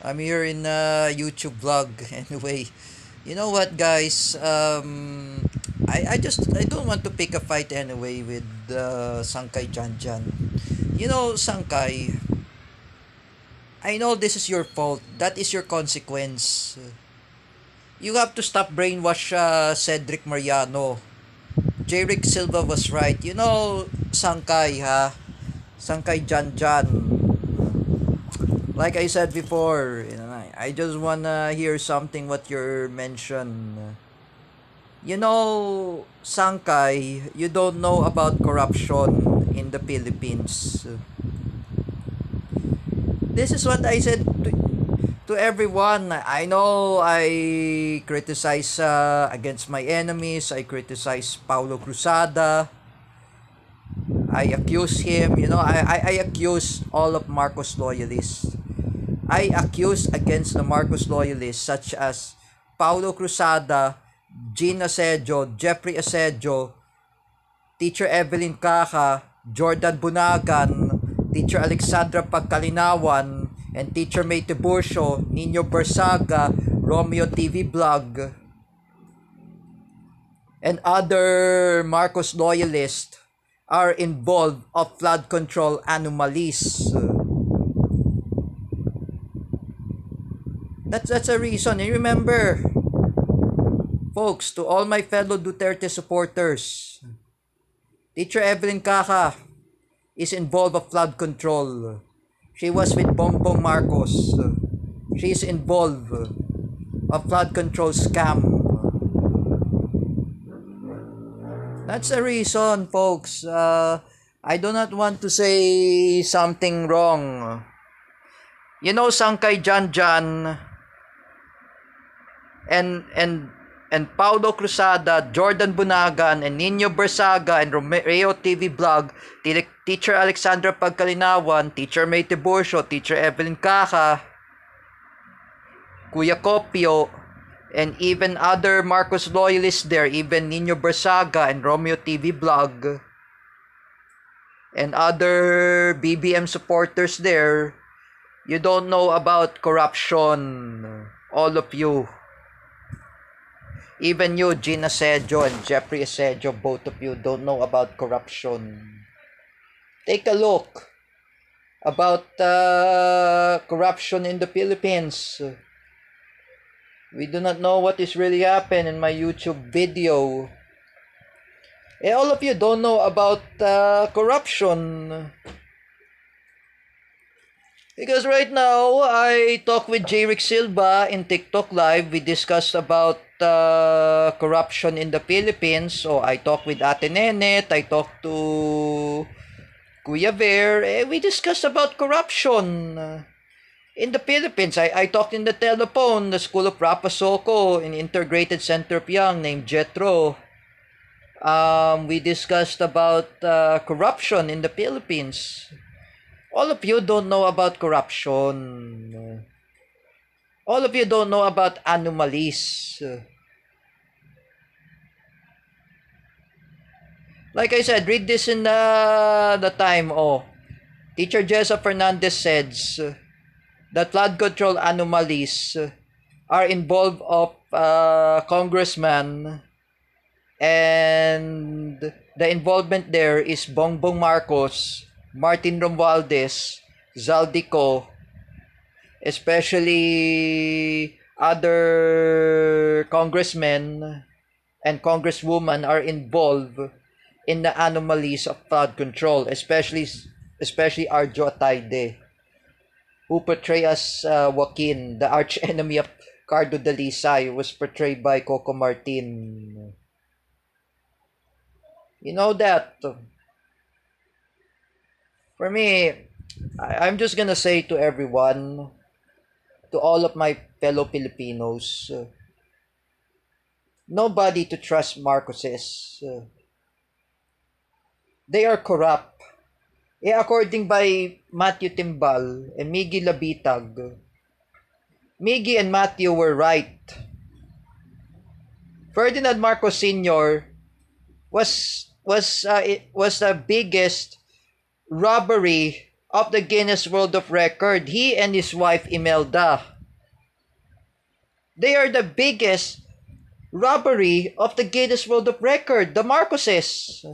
I'm here in YouTube vlog. Anyway, you know what, guys? I don't want to pick a fight anyway with Sankay Janjan. You know, Sankay, I know this is your fault. That is your consequence. You have to stop brainwash Cedric Mariano. Jerick Silva was right. You know, Sankay, ha? Sankay Janjan. Like I said before, I just wanna hear something what you're mentioned. You know, Sankay, you don't know about corruption in the Philippines. This is what I said to everyone. I know I criticize against my enemies. I criticize Paulo Cruzada. I accuse him. I accuse all of Marcos loyalists. I accuse against the Marcos loyalists such as Paulo Cruzada, Jean Asedio, Jeffrey Asedio, Teacher Evelyn Caja, Jordan Bunagan, Teacher Alexandra Pagkalinawan, and Teacher May Tiburcio, Nino Bersaga, Romeo TV Blog, and other Marcos loyalists are involved of flood control anomalies. That's a reason. And remember, folks, to all my fellow Duterte supporters, Teacher Evelyn Caja is involved of flood control. She was with Bongbong Marcos. She is involved of flood control scam. That's the reason, folks. I do not want to say something wrong. You know, Sankay Janjan and Paulo Cruzada, Jordan Bunagan, and Nino Bersaga, and Romeo TV Blog, Teacher Alexandra Pagkalinawan, Teacher May Tiburcio, Teacher Evelyn Caja, Kuya Copio, and even other Marcos loyalists there, even Nino Bersaga and Romeo TV Blog, and other BBM supporters there, you don't know about corruption, all of you. Even you, Gina Asedio and Jeffrey Asedio, both of you don't know about corruption. Take a look about corruption in the Philippines. We do not know what is really happened in my YouTube video. All of you don't know about corruption. Because right now, I talk with Jerick Silva in TikTok Live. We discussed about corruption in the Philippines. So, I talk with Ate Nenet. I talk to Kuya Ver. We discussed about corruption in the Philippines. I talked in the telephone, the School of Rapasoko in Integrated Center of Young named Jetro. We discussed about corruption in the Philippines. All of you don't know about corruption. All of you don't know about anomalies. Like I said, read this in the time. Teacher Jessa Fernandez says that flood control anomalies are involved of congressman, and the involvement there is Bongbong Marcos, Martin Romualdez, Zaldico, especially other congressmen and congresswomen are involved in the anomalies of flood control, especially Arjo Ataide, who portray as Joaquin, the arch enemy of Cardo Dalisay, was portrayed by Coco Martin. You know that. For me, I'm just gonna say to everyone, to all of my fellow Filipinos, nobody to trust Marcoses. They are corrupt. According by Matthew Timbal and Miggy Labitag, Miggy and Matthew were right. Ferdinand Marcos Sr. was the biggest robbery of the Guinness World of Record. He and his wife Imelda They are the biggest robbery of the Guinness World of Record, the Marcoses.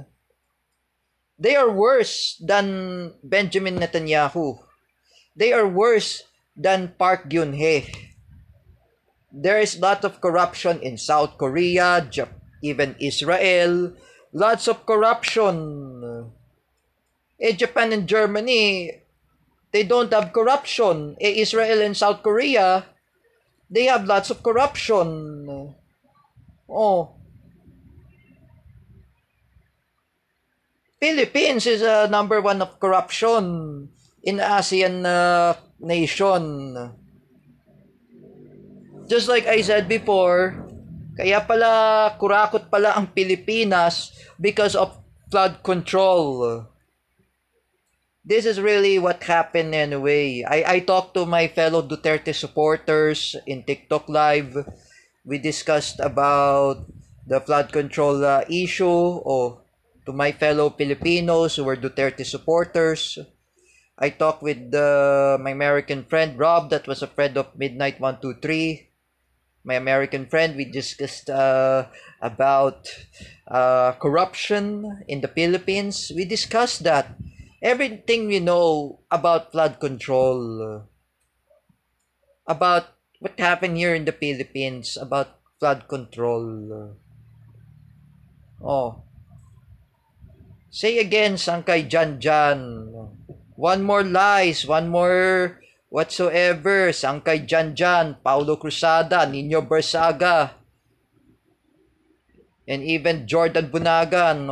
They are worse than Benjamin Netanyahu. They are worse than Park Geun-hye. There is a lot of corruption in South Korea, even Israel. Lots of corruption. Japan and Germany, they don't have corruption. Israel and South Korea, they have lots of corruption. Oh. Philippines is number one of corruption in ASEAN nation. Just like I said before, kaya pala kurakot pala ang Pilipinas because of flood control. This is really what happened anyway. I talked to my fellow Duterte supporters in TikTok Live. We discussed about the flood control issue. To my fellow Filipinos who were Duterte supporters. I talked with my American friend Rob, that was a friend of Midnight 123. My American friend, we discussed about corruption in the Philippines. We discussed that. Everything we know about flood control, about what happened here in the Philippines, about flood control. Say again, Sangkay Janjan. One more lies, one more whatsoever. Sangkay Janjan, Paulo Cruzada, Nino Barsaga, and even Jordan Bunagan.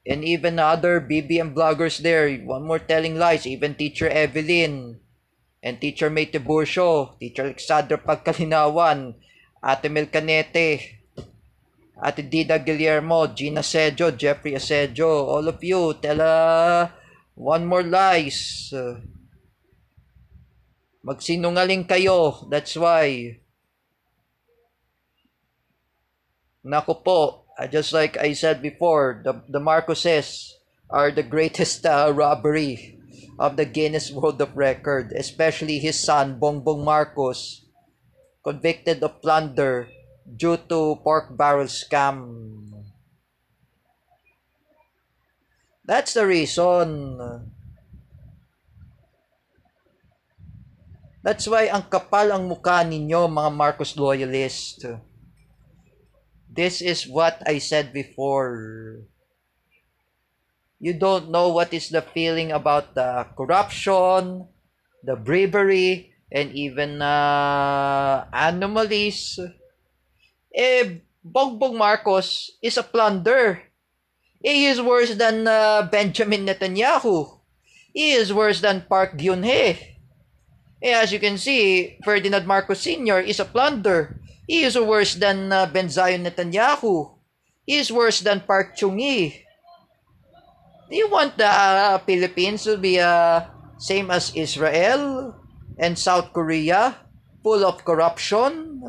And even other BBM bloggers there. One more telling lies. Even Teacher Evelyn and Teacher May Tiburcio, Teacher Alexandra Pagkalinawan, Ate Mel Canete, Ate Dida Guillermo, Gina Sejo, Jeffrey Asejo, all of you, tell one more lies. Magsinungaling kayo. That's why. Naku po. Just like I said before, the Marcoses are the greatest robbery of the Guinness World of Record, especially his son, Bongbong Marcos, convicted of plunder due to pork barrel scam. That's the reason. That's why ang kapal ang mukha ninyo, mga Marcos loyalists. This is what I said before. You don't know what is the feeling about the corruption, the bravery, and even anomalies. Bongbong Marcos is a plunder. He is worse than Benjamin Netanyahu. He is worse than Park Geun-hye. As you can see, Ferdinand Marcos Sr. is a plunder. He is worse than Benzayon Netanyahu. He is worse than Park Chung-hee. Do you want the Philippines to be same as Israel and South Korea, full of corruption?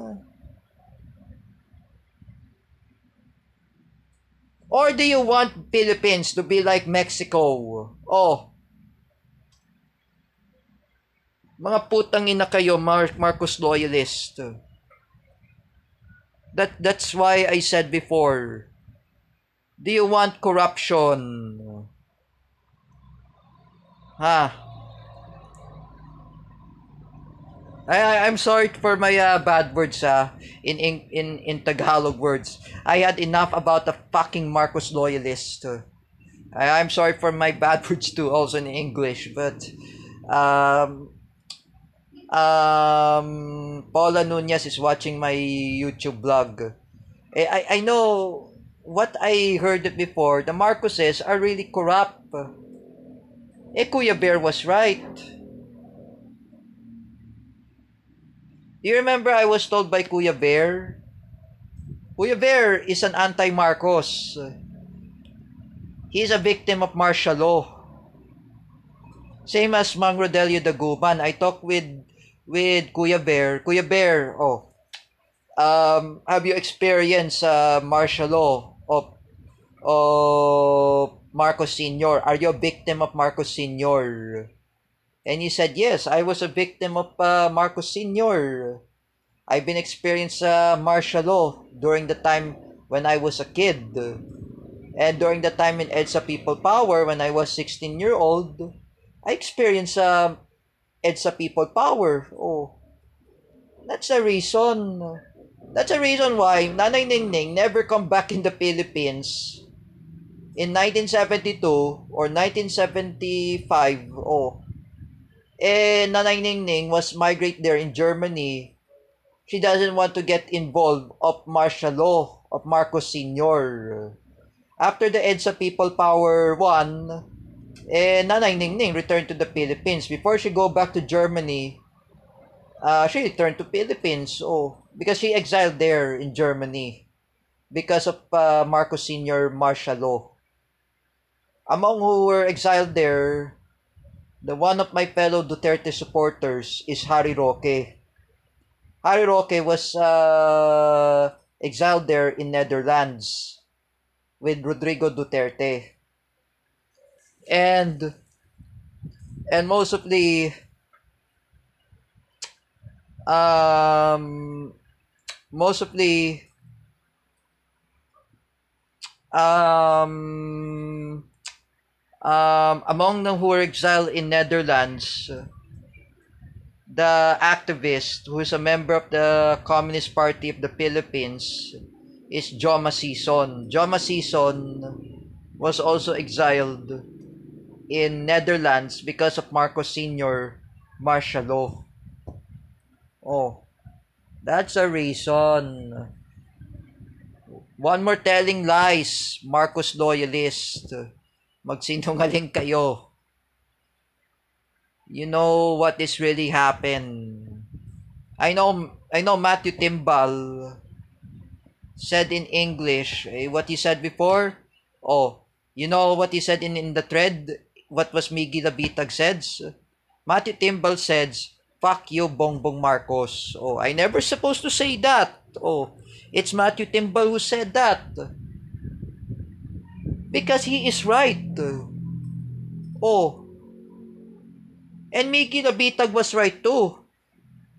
Or do you want Philippines to be like Mexico? Mga putang ina kayo, Marcos loyalist. That's why I said before. Do you want corruption? I'm sorry for my bad words in Tagalog words. I had enough about the fucking Marcos loyalist. I'm sorry for my bad words too, also in English, but Paula Nunez is watching my YouTube blog. I know what I heard it before. The Marcoses are really corrupt. Kuya Bear was right. You remember I was told by Kuya Bear? Kuya Bear is an anti-Marcos. He's a victim of martial law. Same as Mang Rodelio Dagupan. I talked with Kuya Bear. Kuya Bear, have you experienced martial law of Marcos Sr.? Are you a victim of Marcos Sr.? And he said, yes, I was a victim of Marcos Sr. I've been experienced martial law during the time when I was a kid. And during the time in EDSA People Power, when I was 16-year-old, I experienced EDSA People Power. Oh, that's a reason. That's a reason why Nanay Ningning never come back in the Philippines in 1972 or 1975. Oh, Nanay Ningning was migrate there in Germany. She doesn't want to get involved of martial law of Marcos Sr. After the EDSA People Power won, Nanay Ningning returned to the Philippines. Before she go back to Germany, she returned to Philippines. Oh, because she exiled there in Germany because of Marcos Sr. martial law. Among who were exiled there, the one of my fellow Duterte supporters is Harry Roque. Harry Roque was exiled there in Netherlands with Rodrigo Duterte. And mostly um mostly um among them who were exiled in Netherlands, the activist who is a member of the Communist Party of the Philippines is Joma Sison. Joma Sison was also exiled in Netherlands because of Marcos Sr. martial law. Oh, that's a reason. One more telling lies, Marcos loyalist. Magsinungaling kayo. You know what is really happened. I know Matthew Timbal said in English, what he said before. Oh, you know what he said in the thread? What was Miggy Labitag says? Matthew Timbal says, fuck you, Bongbong Marcos. Oh, I never supposed to say that. Oh, it's Matthew Timbal who said that. Because he is right. Oh, and Miggy Labitag was right too.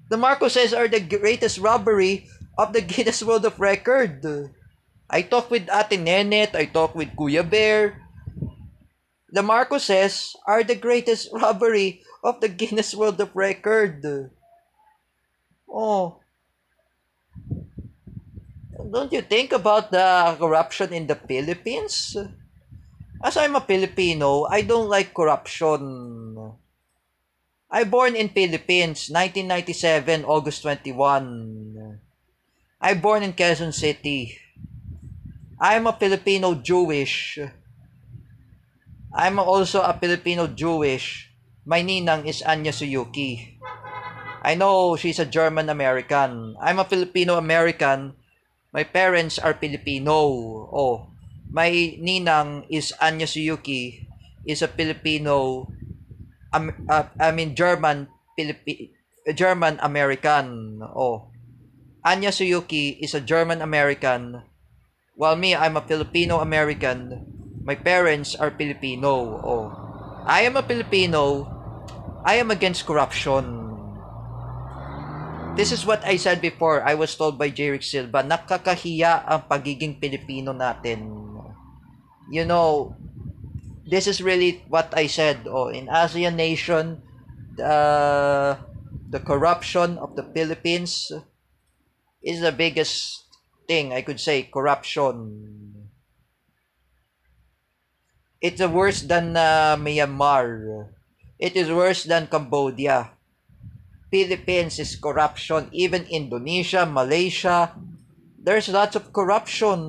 The Marcoses are the greatest robbery of the Guinness World of Record. I talked with Ate Nenet, I talked with Kuya Bear. The Marcoses are the greatest robbery of the Guinness World of Record. Oh, don't you think about the corruption in the Philippines? As I'm a Filipino, I don't like corruption. I born in Philippines, 1997, August 21. I born in Quezon City. I'm a Filipino Jewish. I'm also a Filipino Jewish. My ninang is Anya Suyuki. I know she's a German American. I'm a Filipino American. My parents are Filipino. Oh, my ninang is Anya Suyuki. Is a Filipino. German American. Oh, Anya Suyuki is a German American. While me, I'm a Filipino American. My parents are Filipino. Oh, I am a Filipino. I am against corruption. This is what I said before. I was told by Jerick Silva, nakakahiya ang pagiging Pilipino natin. You know, this is really what I said. Oh, in ASEAN nation, the corruption of the Philippines is the biggest thing I could say. Corruption. It's worse than Myanmar. It is worse than Cambodia. Philippines is corruption. Even Indonesia, Malaysia, there's lots of corruption.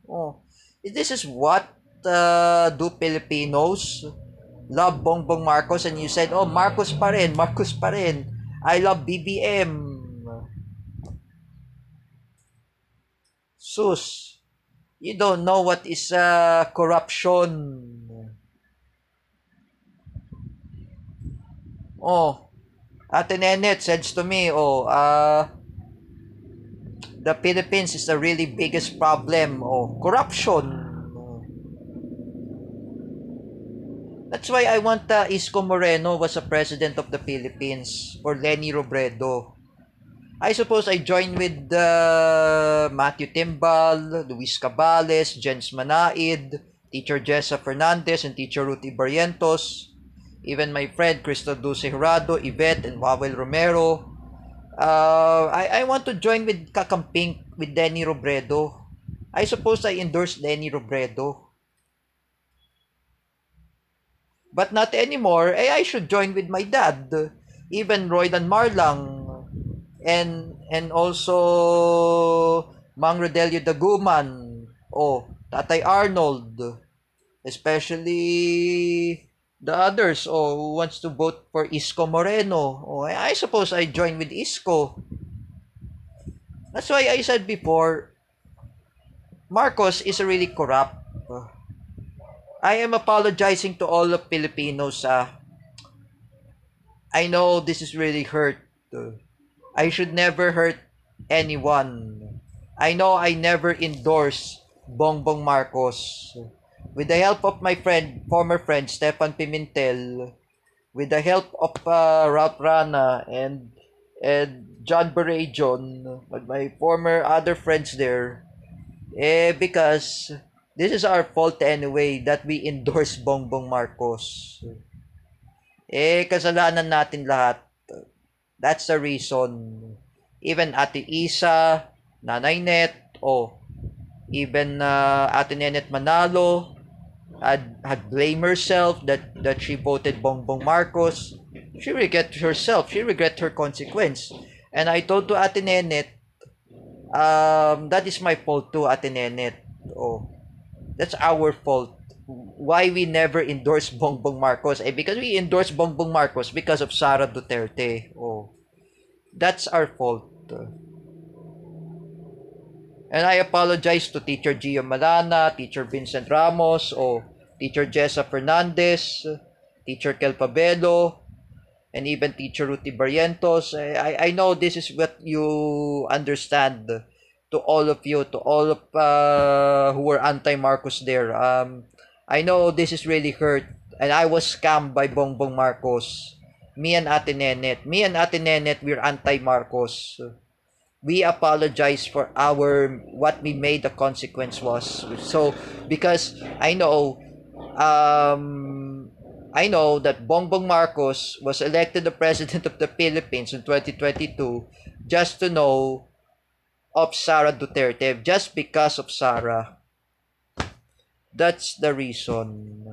Oh, this is what do Filipinos love Bongbong Marcos, and you said, oh, Marcos pa rin, Marcos pa rin. I love BBM. Sus, you don't know what is corruption. Oh, Ate Nenet says to me, the Philippines is the really biggest problem. Oh, corruption. That's why I want Isko Moreno was a president of the Philippines or Leni Robredo. I suppose I joined with Matthew Timbal, Luis Cabales, Jens Manaid, Teacher Jessa Fernandez, and Teacher Ruthie Barrientos. Even my friend Crystal Dulce Jurado, Yvette, and Wawel Romero. I want to join with Kakamping with Leni Robredo. I suppose I endorsed Leni Robredo. But not anymore. I should join with my dad. Even Roydan Marlang. And also Mang Rodelio Daguman. Oh, Tatay Arnold. Especially the others. Oh, who wants to vote for Isko Moreno. Oh, I suppose I join with Isko. That's why I said before, Marcos is really corrupt. I am apologizing to all of Filipinos. I know this is really hurt. I should never hurt anyone. I know I never endorse Bongbong Marcos. With the help of my friend, former friend Stefan Pimentel, with the help of Ralph Rana and John Barajon, my former other friends there, because this is our fault anyway that we endorse Bongbong Marcos. Kasalanan natin lahat. That's the reason. Even Ate Isa, Nanay Net, even Ate Nenet Manalo had blamed herself that she voted Bongbong Marcos. She regret herself. She regret her consequence. And I told to Ate Nenet, that is my fault too, Ate Nenet. That's our fault. Why we never endorse Bongbong Marcos? Because we endorse Bongbong Marcos because of Sara Duterte. That's our fault. And I apologize to Teacher Gio Malana, Teacher Vincent Ramos, Teacher Jessa Fernandez, Teacher Kel Pabelo, and even Teacher Ruthie Barrientos. I know this is what you understand. To all of you, to all of who were anti-Marcos there. I know this is really hurt, and I was scammed by Bongbong Marcos. Me and Ate Nenet, we're anti-Marcos. We apologize for what we made the consequence was. So because I know that Bongbong Marcos was elected the president of the Philippines in 2022 just to know of Sara Duterte, just because of Sara. That's the reason.